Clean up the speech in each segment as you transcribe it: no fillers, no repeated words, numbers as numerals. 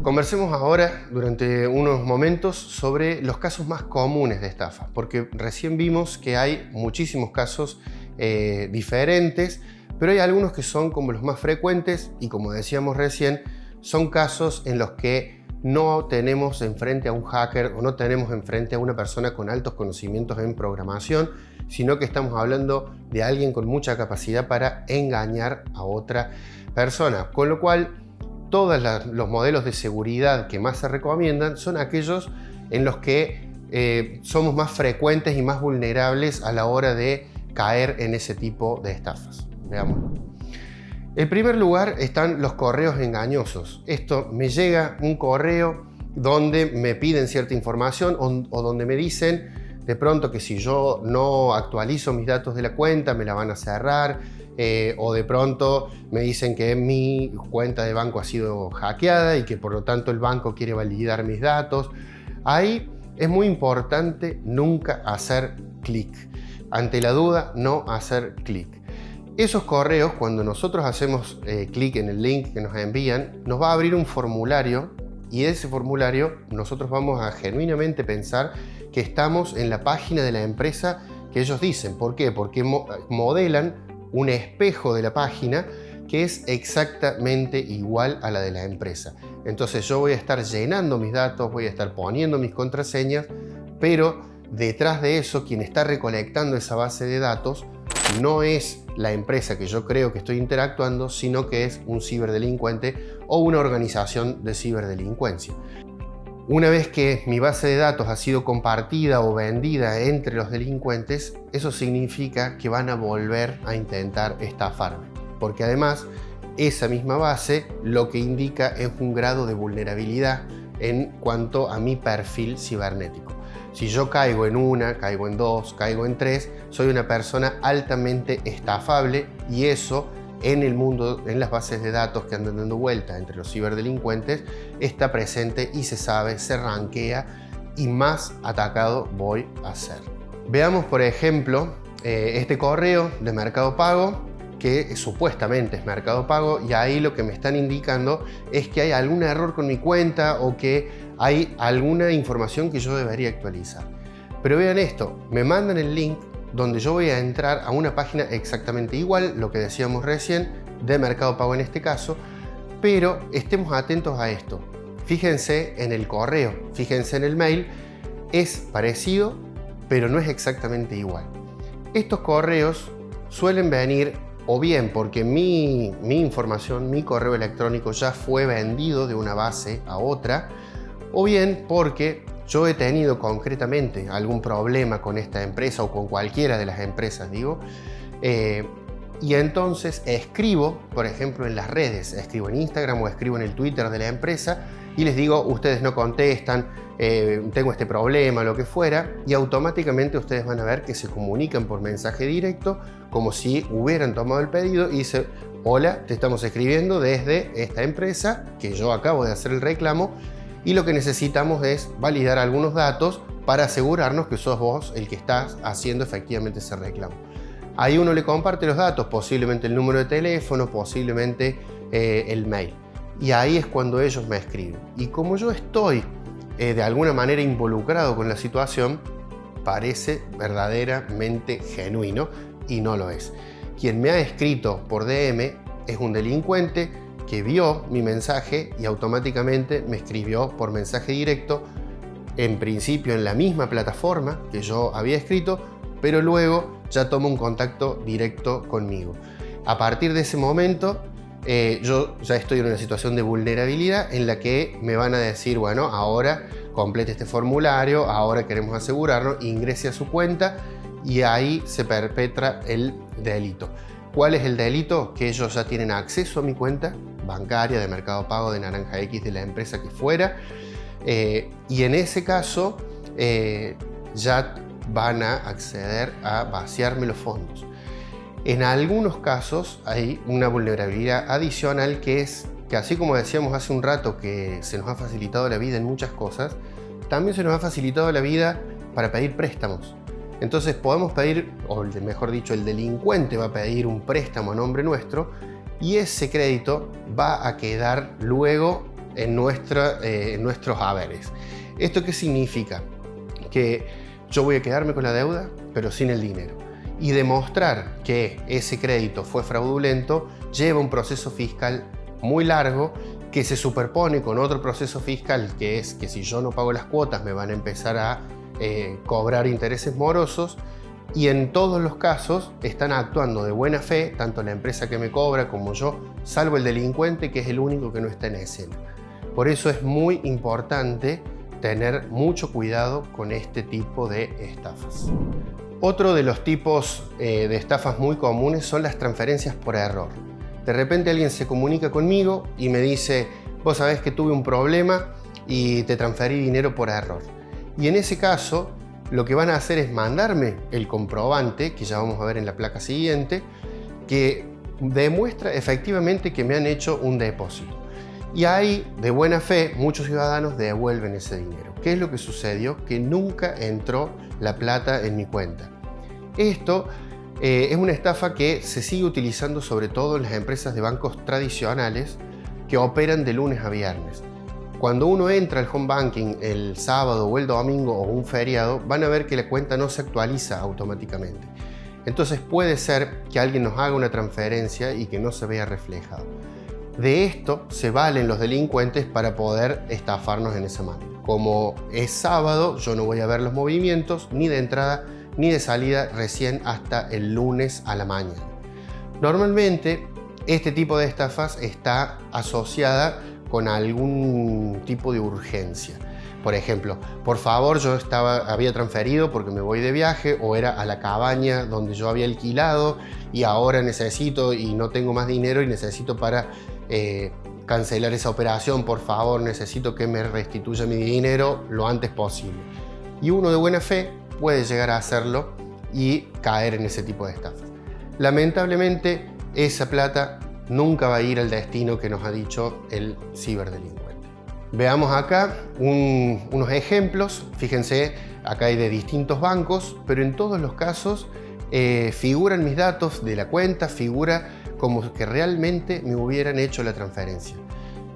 Conversemos ahora durante unos momentos sobre los casos más comunes de estafa, porque recién vimos que hay muchísimos casos diferentes, pero hay algunos que son como los más frecuentes y, como decíamos recién, son casos en los que no tenemos enfrente a un hacker o no tenemos enfrente a una persona con altos conocimientos en programación, sino que estamos hablando de alguien con mucha capacidad para engañar a otra persona, con lo cual todos los modelos de seguridad que más se recomiendan son aquellos en los que somos más frecuentes y más vulnerables a la hora de caer en ese tipo de estafas. Veámoslo. En primer lugar están los correos engañosos. Esto, me llega un correo donde me piden cierta información o donde me dicen de pronto que si yo no actualizo mis datos de la cuenta me la van a cerrar, o de pronto me dicen que mi cuenta de banco ha sido hackeada y que por lo tanto el banco quiere validar mis datos. Ahí es muy importante nunca hacer clic. Ante la duda, no hacer clic. Esos correos, cuando nosotros hacemos clic en el link que nos envían, nos va a abrir un formulario y de ese formulario nosotros vamos a genuinamente pensar que estamos en la página de la empresa que ellos dicen. ¿Por qué? Porque modelan un espejo de la página que es exactamente igual a la de la empresa. Entonces yo voy a estar llenando mis datos, voy a estar poniendo mis contraseñas, pero detrás de eso, quien está recolectando esa base de datos no es la empresa que yo creo que estoy interactuando, sino que es un ciberdelincuente o una organización de ciberdelincuencia. Una vez que mi base de datos ha sido compartida o vendida entre los delincuentes, eso significa que van a volver a intentar estafarme, porque además esa misma base lo que indica es un grado de vulnerabilidad en cuanto a mi perfil cibernético. Si yo caigo en una, caigo en dos, caigo en tres, soy una persona altamente estafable y eso en el mundo, en las bases de datos que andan dando vuelta entre los ciberdelincuentes, está presente y se sabe, se rankea y más atacado voy a ser. Veamos, por ejemplo, este correo de Mercado Pago, que supuestamente es Mercado Pago, y ahí lo que me están indicando es que hay algún error con mi cuenta o que hay alguna información que yo debería actualizar. Pero vean esto, me mandan el link donde yo voy a entrar a una página exactamente igual, lo que decíamos recién, de Mercado Pago en este caso, pero estemos atentos a esto. Fíjense en el correo, fíjense en el mail, es parecido, pero no es exactamente igual. Estos correos suelen venir o bien porque mi información, mi correo electrónico ya fue vendido de una base a otra, o bien porque yo he tenido concretamente algún problema con esta empresa o con cualquiera de las empresas, digo, y entonces escribo, por ejemplo, en las redes, escribo en Instagram o escribo en el Twitter de la empresa y les digo, ustedes no contestan, tengo este problema, lo que fuera, y automáticamente ustedes van a ver que se comunican por mensaje directo como si hubieran tomado el pedido y dice, hola, te estamos escribiendo desde esta empresa que yo acabo de hacer el reclamo y lo que necesitamos es validar algunos datos para asegurarnos que sos vos el que estás haciendo efectivamente ese reclamo. Ahí uno le comparte los datos, posiblemente el número de teléfono, posiblemente el mail. Y ahí es cuando ellos me escriben. Y como yo estoy de alguna manera involucrado con la situación, parece verdaderamente genuino y no lo es. Quien me ha escrito por DM es un delincuente que vio mi mensaje y automáticamente me escribió por mensaje directo, en principio en la misma plataforma que yo había escrito, pero luego ya toma un contacto directo conmigo. A partir de ese momento, yo ya estoy en una situación de vulnerabilidad en la que me van a decir, bueno, ahora complete este formulario, ahora queremos asegurarnos, ingrese a su cuenta y ahí se perpetra el delito. ¿Cuál es el delito? Que ellos ya tienen acceso a mi cuenta bancaria, de Mercado Pago, de Naranja X, de la empresa que fuera, y en ese caso ya van a acceder a vaciarme los fondos. En algunos casos hay una vulnerabilidad adicional que es que, así como decíamos hace un rato que se nos ha facilitado la vida en muchas cosas, también se nos ha facilitado la vida para pedir préstamos. Entonces podemos pedir, o mejor dicho, el delincuente va a pedir un préstamo a nombre nuestro y ese crédito va a quedar luego en nuestros haberes. ¿Esto qué significa? Que yo voy a quedarme con la deuda, pero sin el dinero. Y demostrar que ese crédito fue fraudulento lleva un proceso fiscal muy largo que se superpone con otro proceso fiscal, que es que si yo no pago las cuotas me van a empezar a cobrar intereses morosos, y en todos los casos están actuando de buena fe, tanto la empresa que me cobra como yo, salvo el delincuente, que es el único que no está en escena. Por eso es muy importante tener mucho cuidado con este tipo de estafas. Otro de los tipos de estafas muy comunes son las transferencias por error. De repente alguien se comunica conmigo y me dice: vos sabés que tuve un problema y te transferí dinero por error. Y en ese caso, lo que van a hacer es mandarme el comprobante, que ya vamos a ver en la placa siguiente, que demuestra efectivamente que me han hecho un depósito. Y ahí, de buena fe, muchos ciudadanos devuelven ese dinero. ¿Qué es lo que sucedió? Que nunca entró la plata en mi cuenta. Esto es una estafa que se sigue utilizando sobre todo en las empresas de bancos tradicionales que operan de lunes a viernes. Cuando uno entra al home banking el sábado o el domingo o un feriado, van a ver que la cuenta no se actualiza automáticamente. Entonces puede ser que alguien nos haga una transferencia y que no se vea reflejado. De esto se valen los delincuentes para poder estafarnos en esa manera. Como es sábado, yo no voy a ver los movimientos ni de entrada ni de salida recién hasta el lunes a la mañana. Normalmente este tipo de estafas está asociada con algún tipo de urgencia. Por ejemplo, por favor, yo había transferido porque me voy de viaje, o era a la cabaña donde yo había alquilado y ahora necesito y no tengo más dinero y necesito para cancelar esa operación. Por favor, necesito que me restituya mi dinero lo antes posible. Y uno de buena fe puede llegar a hacerlo y caer en ese tipo de estafas. Lamentablemente, esa plata nunca va a ir al destino que nos ha dicho el ciberdelincuente. Veamos acá unos ejemplos. Fíjense, acá hay de distintos bancos, pero en todos los casos figuran mis datos de la cuenta, figura como que realmente me hubieran hecho la transferencia.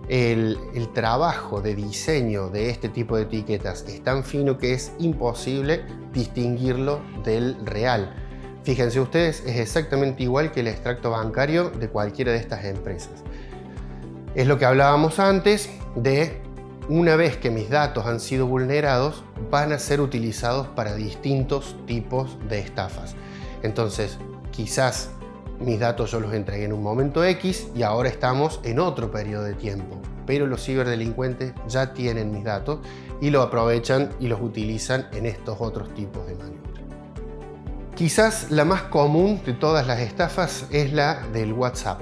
El trabajo de diseño de este tipo de etiquetas es tan fino que es imposible distinguirlo del real. Fíjense ustedes, es exactamente igual que el extracto bancario de cualquiera de estas empresas. Es lo que hablábamos antes de una vez que mis datos han sido vulnerados, van a ser utilizados para distintos tipos de estafas. Entonces, quizás mis datos yo los entregué en un momento X y ahora estamos en otro periodo de tiempo, pero los ciberdelincuentes ya tienen mis datos y lo aprovechan y los utilizan en estos otros tipos de maniobras. Quizás la más común de todas las estafas es la del WhatsApp.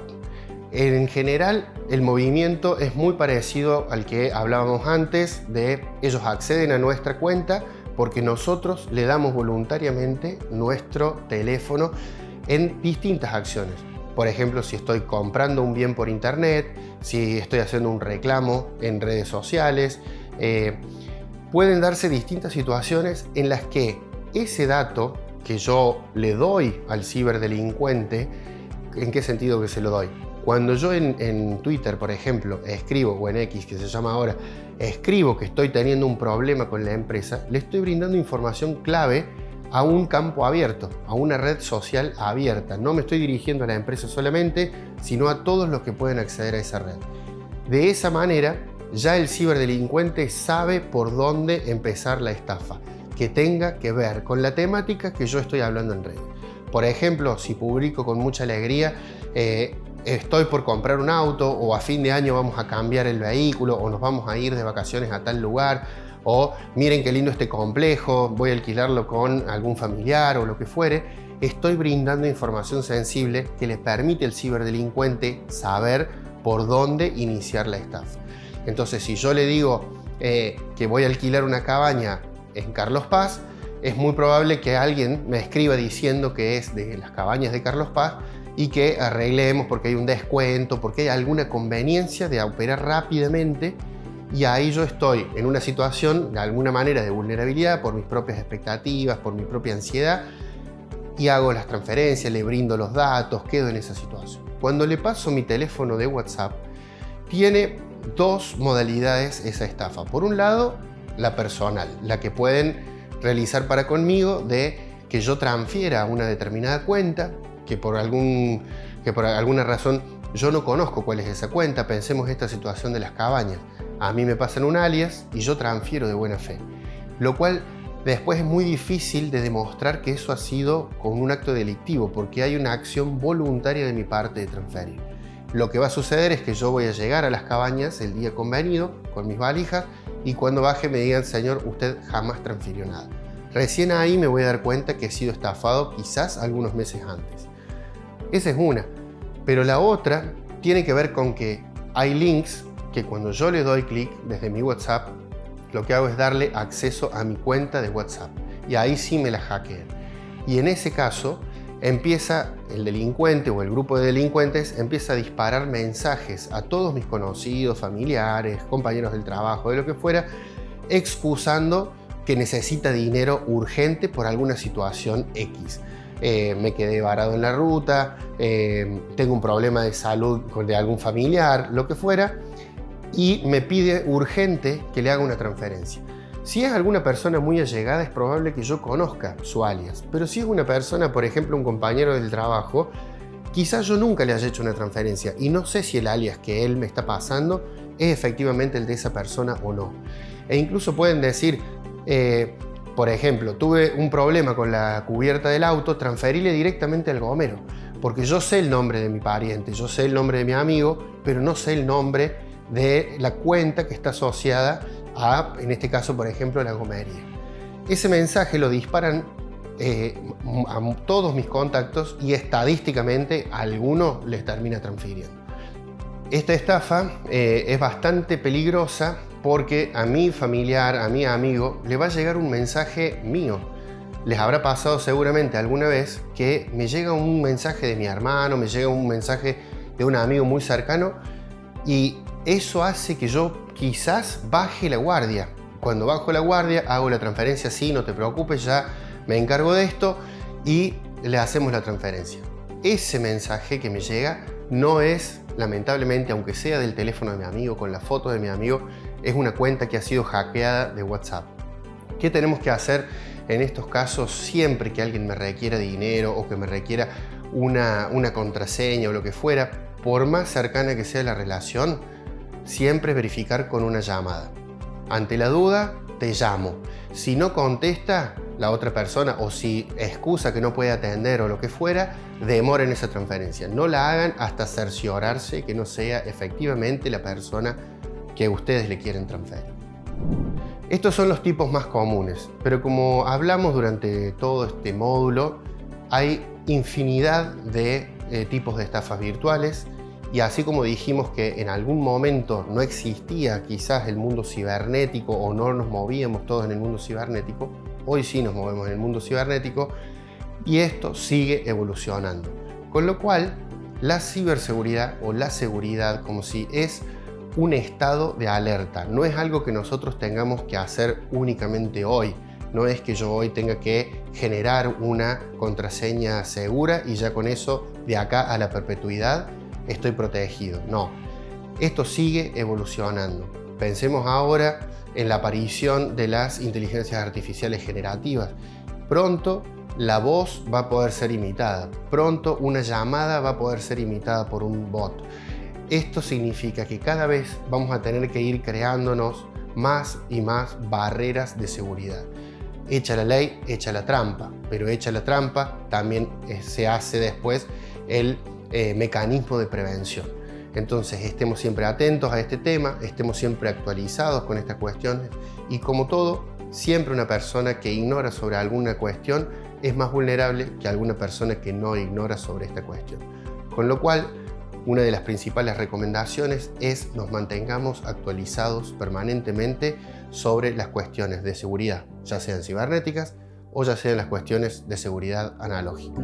En general, el movimiento es muy parecido al que hablábamos antes, de ellos acceden a nuestra cuenta porque nosotros le damos voluntariamente nuestro teléfono en distintas acciones. Por ejemplo, si estoy comprando un bien por internet, si estoy haciendo un reclamo en redes sociales, pueden darse distintas situaciones en las que ese dato que yo le doy al ciberdelincuente, ¿en qué sentido que se lo doy? Cuando yo en Twitter, por ejemplo, escribo, o en X, que se llama ahora, escribo que estoy teniendo un problema con la empresa, le estoy brindando información clave a un campo abierto, a una red social abierta. No me estoy dirigiendo a la empresa solamente, sino a todos los que pueden acceder a esa red. De esa manera, ya el ciberdelincuente sabe por dónde empezar la estafa, que tenga que ver con la temática que yo estoy hablando en redes. Por ejemplo, si publico con mucha alegría, estoy por comprar un auto, o a fin de año vamos a cambiar el vehículo, o nos vamos a ir de vacaciones a tal lugar, o miren qué lindo este complejo, voy a alquilarlo con algún familiar o lo que fuere, estoy brindando información sensible que le permite al ciberdelincuente saber por dónde iniciar la estafa. Entonces, si yo le digo que voy a alquilar una cabaña en Carlos Paz, es muy probable que alguien me escriba diciendo que es de las cabañas de Carlos Paz y que arreglemos porque hay un descuento, porque hay alguna conveniencia de operar rápidamente, y ahí yo estoy en una situación de alguna manera de vulnerabilidad por mis propias expectativas, por mi propia ansiedad, y hago las transferencias, le brindo los datos, quedo en esa situación. Cuando le paso mi teléfono de WhatsApp, tiene dos modalidades esa estafa. Por un lado, la personal, la que pueden realizar para conmigo de que yo transfiera una determinada cuenta, que por alguna razón yo no conozco cuál es esa cuenta. Pensemos esta situación de las cabañas. A mí me pasan un alias y yo transfiero de buena fe, lo cual después es muy difícil de demostrar que eso ha sido con un acto delictivo, porque hay una acción voluntaria de mi parte de transferir. Lo que va a suceder es que yo voy a llegar a las cabañas el día convenido con mis valijas y cuando baje me digan: señor, usted jamás transfirió nada. Recién ahí me voy a dar cuenta que he sido estafado quizás algunos meses antes. Esa es una. Pero la otra tiene que ver con que hay links que cuando yo le doy clic desde mi WhatsApp, lo que hago es darle acceso a mi cuenta de WhatsApp y ahí sí me la hackean. Y en ese caso empieza el delincuente o el grupo de delincuentes empieza a disparar mensajes a todos mis conocidos, familiares, compañeros del trabajo, de lo que fuera, excusando que necesita dinero urgente por alguna situación X. Me quedé varado en la ruta, tengo un problema de salud de algún familiar, lo que fuera, y me pide urgente que le haga una transferencia. Si es alguna persona muy allegada, es probable que yo conozca su alias, pero si es una persona, por ejemplo, un compañero del trabajo, quizás yo nunca le haya hecho una transferencia y no sé si el alias que él me está pasando es efectivamente el de esa persona o no. E incluso pueden decir, por ejemplo, tuve un problema con la cubierta del auto, transferíle directamente al gomero, porque yo sé el nombre de mi pariente, yo sé el nombre de mi amigo, pero no sé el nombre de la cuenta que está asociada a, en este caso, por ejemplo, la gomería. Ese mensaje lo disparan a todos mis contactos y estadísticamente a alguno les termina transfiriendo. Esta estafa es bastante peligrosa porque a mi familiar, a mi amigo, le va a llegar un mensaje mío. Les habrá pasado seguramente alguna vez que me llega un mensaje de mi hermano, me llega un mensaje de un amigo muy cercano y eso hace que yo quizás baje la guardia. Cuando bajo la guardia, hago la transferencia, sí, no te preocupes, ya me encargo de esto y le hacemos la transferencia. Ese mensaje que me llega no es, lamentablemente, aunque sea del teléfono de mi amigo, con la foto de mi amigo, es una cuenta que ha sido hackeada de WhatsApp. ¿Qué tenemos que hacer en estos casos siempre que alguien me requiera dinero o que me requiera una contraseña o lo que fuera? Por más cercana que sea la relación, siempre verificar con una llamada. Ante la duda, te llamo. Si no contesta la otra persona o si excusa que no puede atender o lo que fuera, demoren esa transferencia. No la hagan hasta cerciorarse que no sea efectivamente la persona que ustedes le quieren transferir. Estos son los tipos más comunes, pero como hablamos durante todo este módulo, hay infinidad de tipos de estafas virtuales. Y así como dijimos que en algún momento no existía quizás el mundo cibernético o no nos movíamos todos en el mundo cibernético, hoy sí nos movemos en el mundo cibernético y esto sigue evolucionando. Con lo cual, la ciberseguridad o la seguridad como si es un estado de alerta, no es algo que nosotros tengamos que hacer únicamente hoy. No es que yo hoy tenga que generar una contraseña segura y ya con eso de acá a la perpetuidad estoy protegido. No, esto sigue evolucionando. Pensemos ahora en la aparición de las inteligencias artificiales generativas. Pronto la voz va a poder ser imitada. Pronto una llamada va a poder ser imitada por un bot. Esto significa que cada vez vamos a tener que ir creándonos más y más barreras de seguridad. Hecha la ley, hecha la trampa, pero hecha la trampa también se hace después el mecanismo de prevención. Entonces estemos siempre atentos a este tema, estemos siempre actualizados con estas cuestiones y como todo, siempre una persona que ignora sobre alguna cuestión es más vulnerable que alguna persona que no ignora sobre esta cuestión. Con lo cual, una de las principales recomendaciones es nos mantengamos actualizados permanentemente sobre las cuestiones de seguridad, ya sean cibernéticas o ya sean las cuestiones de seguridad analógica.